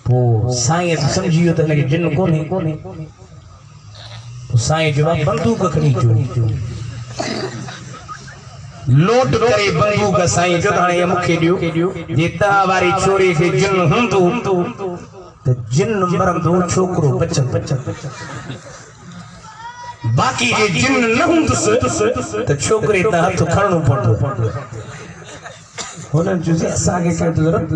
वो साईं समझियो त लगे जिन कोने तो साईं जवाब बंदूक खणी जो लोट करे बंदूक साईं जो हाणे मूंखे ॾियो जेता वारी छोरी खे जिन हूंदो त जिन मरंदो छोकरो बचन बाकी जे जिन न हूंदुसि त छोकरे त हथ खणणो पवंदो हुननि चयो असांखे कयो ज़रूरत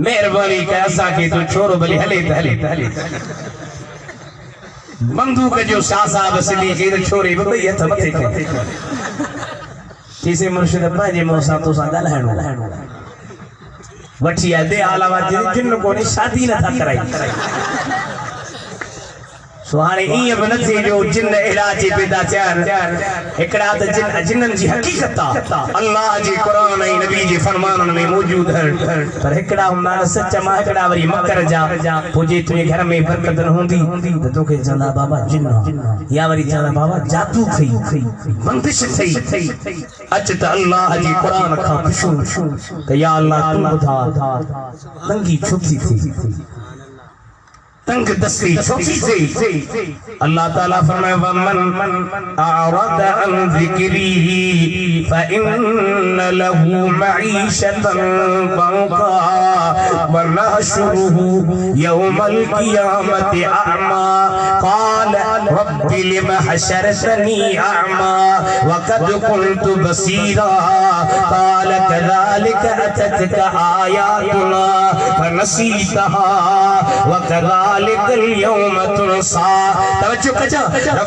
मेहरबानी कयो असांखे तो छोरो भले हले त हले बंदूक जो सासा बसली के छोरे ॿई हथ मथे कयो चईसे मुर्शिद पंहिंजे मुंहं सां तोसां ॻाल्हाइणो वठी आहे दे आलावा जिन कोन्हे शादी नथा कराई सो हाणे ईअं बि न थिए जो जिन इलाज पैदा थिया हिकिड़ा त जिन्हनि जी हक़ीक़त आहे अल्लाह जे क़ुरान ऐं नबी जे फरमाननि में मौजूद आहिनि पर हिकिड़ा हूंदा सच मां हिकिड़ा वरी मकर जा पोइ जे तुंहिंजे घर में बरकत न हूंदी त तोखे चवंदा बाबा जिन या वरी चवंदा बाबा जादू थई बंदिश थई अच त अल्लाह जे क़ुरान खां पुछूं त या अल्लाह तूं ॿुधा तंगी छो थी थी तंग दस्ती छोटी से अल्लाह ताला फरमाए वमन अअरद अन ज़िक्री फइन्न लहू मईशतन ज़ंका वनहशुरुहु यौमल क़ियामति अअमा क़ाल रब्बि लिम हशरतनी अअमा वक़द कुन्तु बसीरा क़ाल कज़ालिक अततक आयातुना फनसीतहा वक़द यौम तुनसा तवज्जो कजा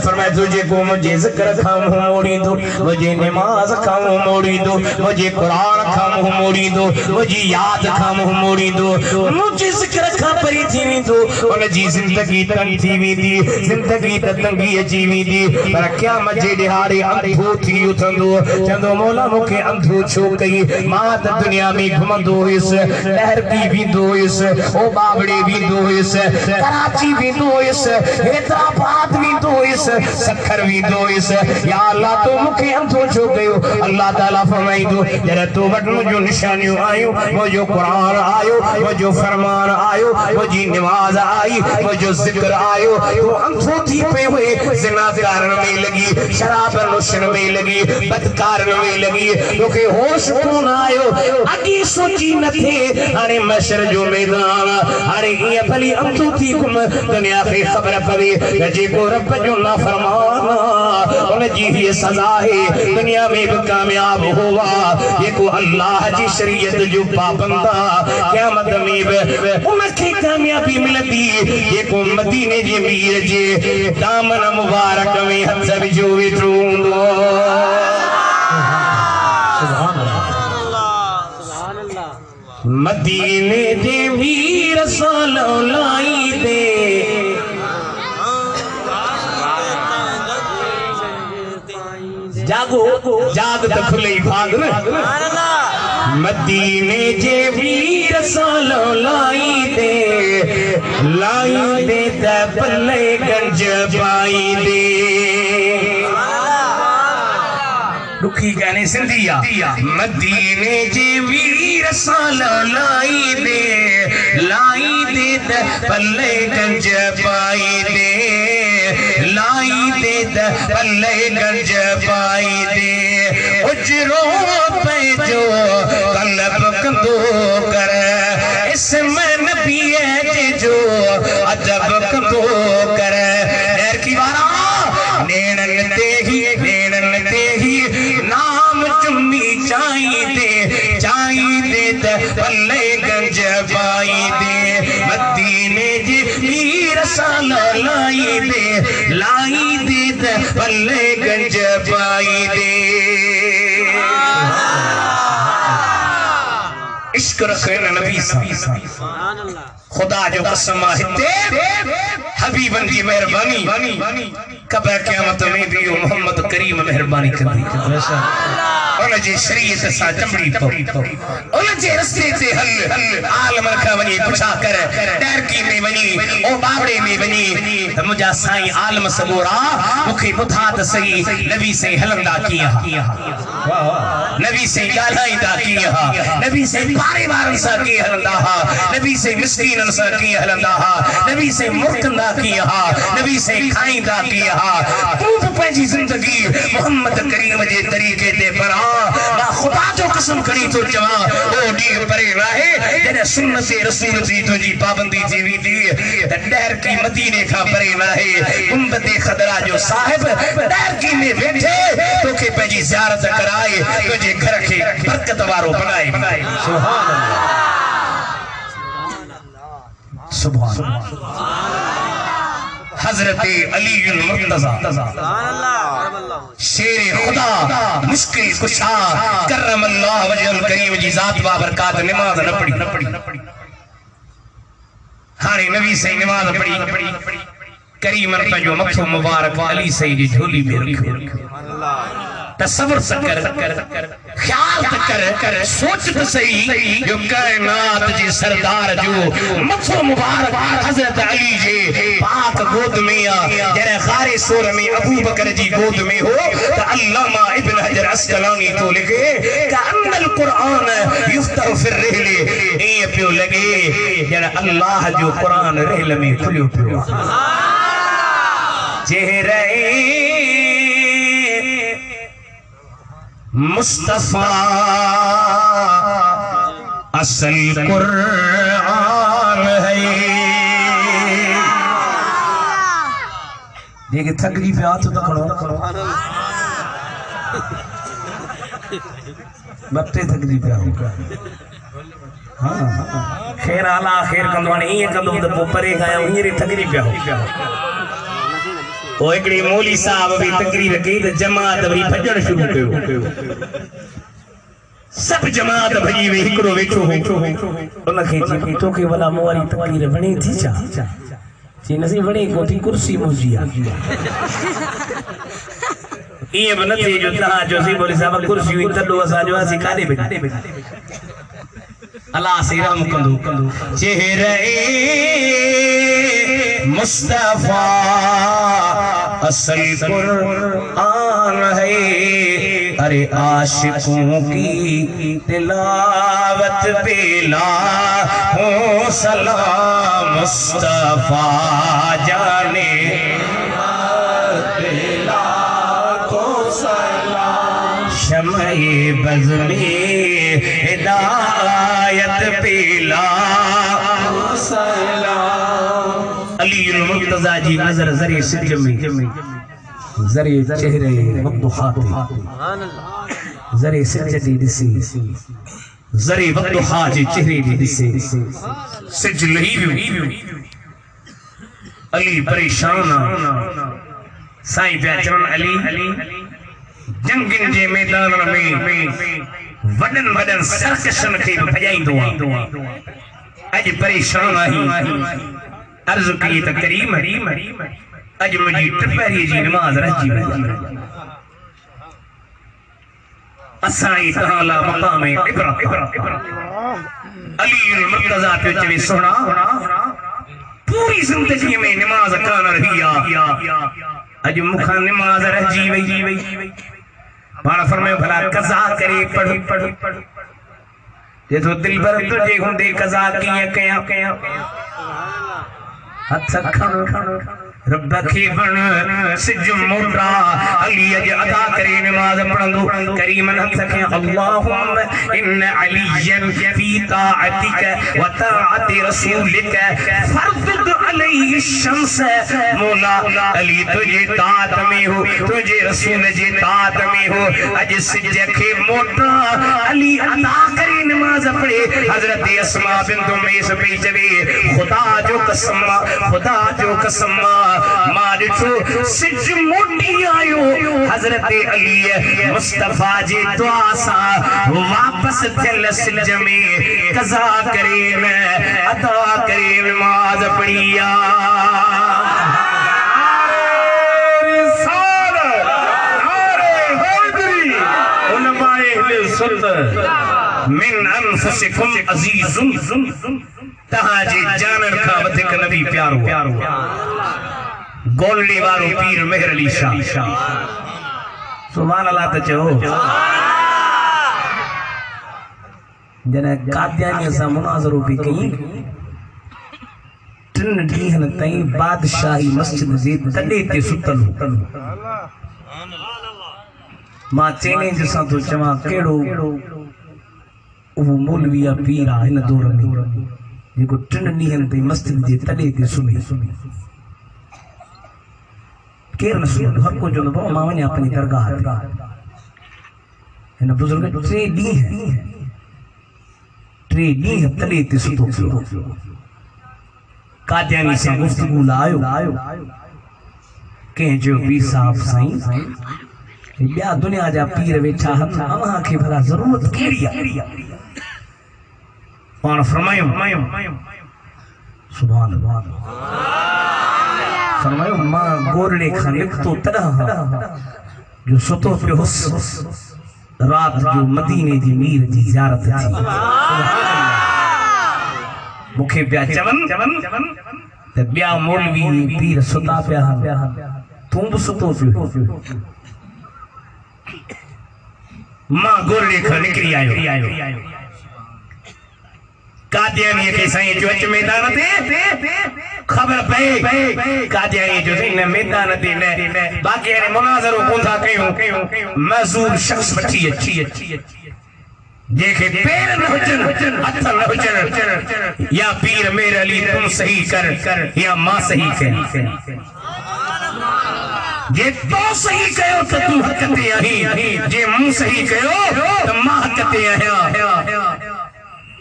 फरमाए तुझे को मुझे जिक्र खां मुंह मोड़ी दो मुझे नमाज खां मुंह मोड़ी दो मुझे कुरान खां मुंह मोड़ी दो मुझे याद खां मुंह मोड़ी दो मुझे जिक्र खां परी थी वेंदो उन जी जिंदगी तंग थी वेंदी जिंदगी त तंगी अची वेंदी पर क़यामत जे ॾिहाड़े अंधो थी उथंदो चवंदो मौला मूंखे अंधो छो कई मां त दुनिया में घुमंदो हुयुसि लहरती वेंदो हुयुसि ओ बावड़े वेंदो हुयुसि कराची वेंदो हुयुसि हैदराबाद वेंदो हुयुसि सखर वेंदो हुयुसि या अल्लाह तो मूंखे अंधो छो कयो अल्लाह ताला फरमाईंदो जॾहिं तो वटि मुंहिंजूं निशानियूं आयूं मुंहिंजो क़ुरान आयो मुंहिंजो फरमान आयो मुंहिंजी नमाज़ आई मुंहिंजो ज़िक्र आयो तो अंधो थी पियो हुए ज़िना करण में लगी शराब नोशण में लगी बदकारण में लगी तोखे होश कोन आयो अॻे सोची न थिए हाणे महशर जो मैदान हाणे ईअं भली अंधो थी घुम दुनिया खे ख़बर पवे जेको रब जो नाफरमान उन जी हीअ सज़ा है दुनिया में भी कामयाब हुआ जेको अल्लाह जी शरीयत जो पाबंद क़यामत में भी उनखे कामयाबी मिलंदी जेको मदीने जे मीर जे दामन मुबारक में हथ विझो वेठो हूंदो मदीने जे वीर सालो लाई दे जागो जाग त खुले भाग न मदीने जे वीर सालो लाई दे त पल्ले गंज पाई दे दुखी गाने सिंधिया मदीने जे वीर सालो लाई दे त पल्ले गंज पाई दे लाई दे त पल्ले गंज पाई दे उजरो पे जो कलब कंदो कर इसमें नबी जो अदब कंदो कर देर की वारा नेणन ते ही नाम चुम्मी चाहिए त पल्ले गंज पाई दे मदीने जी वीर सालो लाई दे त पल्ले गंज पाई दे इश्क रखे नबी खुदा जो कसम हिते हबीबन जी मेहरबानी कब्र क़यामत में भी मोहम्मद करीम मेहरबानी कंदी उन जी शरीयत सा चमड़ी तो उन जे रस्ते ते हल आलम रखा वनी कुछा कर डरकी में वनी ओ बावड़े में वनी त मुजा साईं आलम सबोरा मुखे बुधा त सही नबी से हलंदा किया नबी से गालाइंदा किया नबी से पारे वारन सा के हलंदा नबी से मिस्कीनन सा के हलंदा नबी से मुर्कंदा किया नबी से खाइंदा किया तू पंहिंजी जिंदगी मोहम्मद करीम जे तरीके ते परा मां खुदा जो कसम खणी तो चवा ओ डी परे रहे जने सुन्नत रसूल जी तुजी पाबंदी जी वी दी त डर की मदीने का परे रहे गुंबद खदरा जो साहिब डर की में बैठे तोखे पंहिंजी ज़ियारत कराए तुझे घर के बरकत वारो बनाए सुभान अल्लाह सुभान अल्लाह हजरत अली मुर्तजा शेर खुदा मुश्किल कुशा करम अल्लाह वजल करीम जी जात बाबरकात नमाज न पढ़ी हाने नबी से नमाज पढ़ी करीमन पंजो मथो मुबारक अली सही जी झोली में रखो तसव्वुर कर ख्याल कर सोच तो सही जो कायनात जी सरदार जो मथो मुबारक हजरत अली जे पाक गोद में जरे गारे सूर में अबू बकर जी गोद में हो तो अल्लामा इब्न हजर अस्कलानी तो लिखे का अन्नल कुरान युफ्तह फिर रहले ए पियो लगे जरे अल्लाह जो कुरान रहल में खुलियो पियो चेहरे मुस्तफा असल कुरान है देखे थकली पे हाथ तो खड़ो बत्ते थकली पे हाँ खैर आला खैर कंदो ने ये कंदो तो परे गया ये थकली पे ओ एकड़ी मौली साहब भी तकरीर कई तो जमात वरी भजण शुरू कयो सब जमात भजी वे हिकड़ो वेठो उन खे चई तोखे वला मोरी तकरीर वणे थी छा जी नसी वणे कोठी कुर्सी मुजी आ ये बन थे जो ता जो सी बोली साहब कुर्सी हुई तडो असा जो असी काडे बैठे अल्लाह से रहम कंदो चेहरे मुस्तफा असल कुरान है अरे आशिकों की तिलावत पेला हो सलाम मुस्तफा जाने शमए बज़ में हिदायत पेला अली मुर्तजा जी नजर जरिए सिज में जरिए चेहरे वक्तुहा जरिए सजदी दिसी जरिए वक्तुहा जी चेहरे दी दिसी सिज लही वियो अली परेशान साईं पिया चवन अली जंगिन जे मैदान में वडन वडन सरकशन के भजाइंदो अज परेशान आही अर्ज की त करीम अज मुझी टपरी जी नमाज रही असाई तआला मकाम इब्रत अली मुर्तजा पे चवे सुना पूरी जिंदगी में नमाज कान रही अज मुखा नमाज रही वई माना फरमायो भला कज़ा करे पढ़ जे तो दिल भर तुझे हुंदे कज़ा किए कया हथ खणो रब के बण सिज मोटा अली अज अदा करे नमाज पढ़ंदो करीमन हथ के अल्लाहुम्मा इन अलियन फी ताअतिक व ताअति रसूलिक फर्द अलैहि शम्स मौला अली तुझे ताअत में हो तुझे रसूल जे ताअत में हो अज सिज के मोटा अली अदा करे नमाज पढ़े हजरत अस्मा बिन्त उमैस पे चवे खुदा जो कसम मां ॾिठो सिज मोटी आयो हजरत अली मुस्तफा जे दुआ सां वापस थियल सिज में कज़ा करे न अदा करे नमाज पढ़िया उलमाए सुत मिन अनफुसिकुम अजीजुन तहाजी जानन का वधिक नबी प्यारो गोलड़ी वारो पीर मेहर अली शाह सुभान अल्लाह त चओ जने कादियानी सा मुनाज़रो भी कई 3 ॾींहनि ताईं बादशाही मस्जिद जे तॾे ते सुतल मां चैलेंज सां तो चवां कहिड़ो उहो मौलवी या पीर आहे हिन दौर में जेको 3 ॾींहनि ताईं मस्जिद जे तॾे ते सुम्हे केरु न सुम्हंदो हर को चवंदो भाउ मां वञा पंहिंजी दरगाह ते हिन बुज़ुर्ग 3 ॾींहं तॾे ते सुतो पियो कादियानी सां गुफ्तगू लायो कंहिं जो पीर साहब साईं ॿिया दुनिया जा पीर वेठा हथ अव्हां खे भला ज़रूरत कहिड़ी आहे पाण फरमायूं सुभान अल्लाह फरमायो मां गोरड़े खां निकितो तॾहिं जो सुतो पियो रात जो मदीने जी मीर जी ज़ियारत थी मुखे पिया चवन त ॿिया मौलवी पीर सुता पिया तूं बि सुतो पियो मां गोरड़े खां निकिरी आयो कादियानी के साईं जो अच मैदान ते खबर पए कादियानी जो इन मैदान ते न बाकी ने मुनाज़रो कोन था कयूं मज़ूर शख्स वठी अची जेके पैर न हुजन हथ न हुजन या पीर मेरे अली तुम सही कर या मां सही कर जे तो सही कयो त तू हक ते आहीं जे मूं सही कयो त मां हक ते आहियां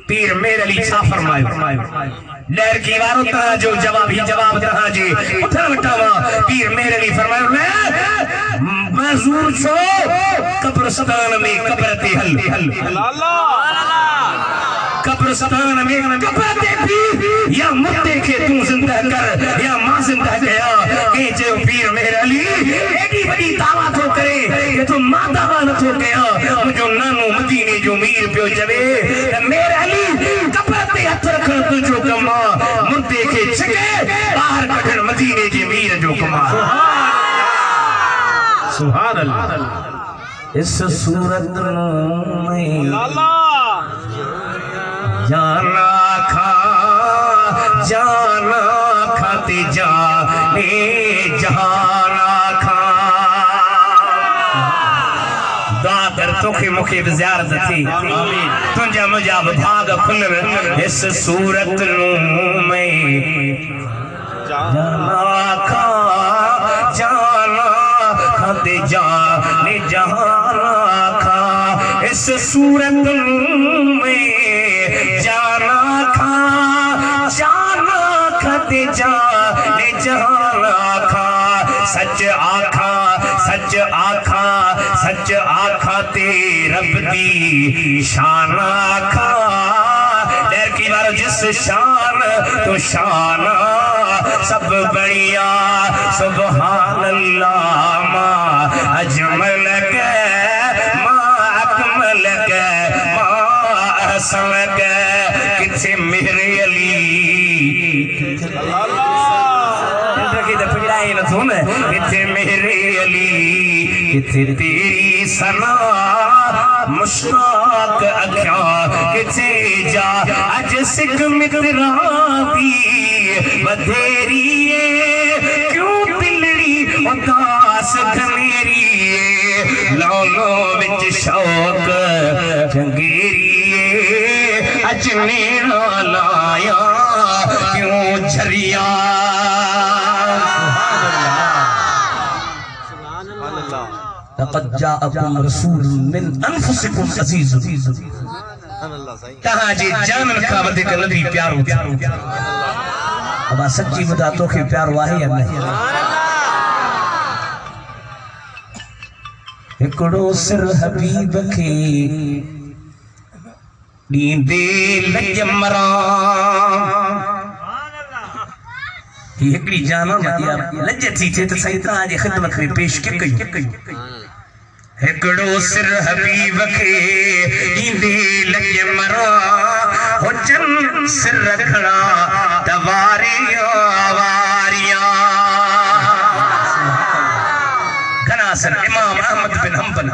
पीर मेरे अली छा फरमायो लहर की वारो तरह जो जवाब ही जवाब तरह जी उठण वटावा पीर मेरे अली फरमायो ले मजूर छो कब्रिस्तान में कब्र ते हल कब्रिस्तान में कब्र ते भी या मुर्दे के तू जिंदा कर या मां जिंदा कया के जो पीर मेरे अली एडी बड़ी दावा तो करे कि तू मां दावा न तो कया मुजो नानो मदीने जो मीर पियो जवे मेरे अली कब्र ते हथ रखण तुजो कमा मुर्दे के छके बाहर कढण मदीने जे मीर जो कमा सुभान अल्लाह इस सूरत में जाना खाते जाने जहाना खा दुआ कर तोखे मुखे ज़ियारत थी आमीन तुंहिंजा मुंहिंजा भाग खुलनि इस सूरत में जाना खाते जाने जहाना खा इस सूरत में जाना खाते जाने जहाना खा सच आखा ते रब दी शान आखा डर की बार जिस शान तो शान सब बढ़िया सुभान अल्लाह मां अजमल के मां अकमल के मां अहसन के किथे मेरे अली किथे मेरे अली किथे तेरी सना मुश्ताक अखिया किथे जा अज सिक मित्रा दी बधेरी क्यों दिलड़ी उदास घनेरी लौलो विच शौक जंगेरी अज नेड़ा लाया क्यों झरिया लक़द जाअकुम रसूलुन मिन अनफुसिकुम अज़ीज़ुन तहांजी जानन खां वधीक नबी प्यारो अब सच्ची ॿुधा तोखे प्यारो आहे या न हिकिड़ो सिर हबीब खे ॾींदे लज मरां हिकिड़ी जान लज थी थिए त साईं तव्हांजी ख़िदमत में पेश कयूं हिकड़ो सिर हबीब खे ईंदे लॻे मरा हुजन सिर रखड़ा दवारिया वारिया घना सिर इमाम अहमद बिन हंबल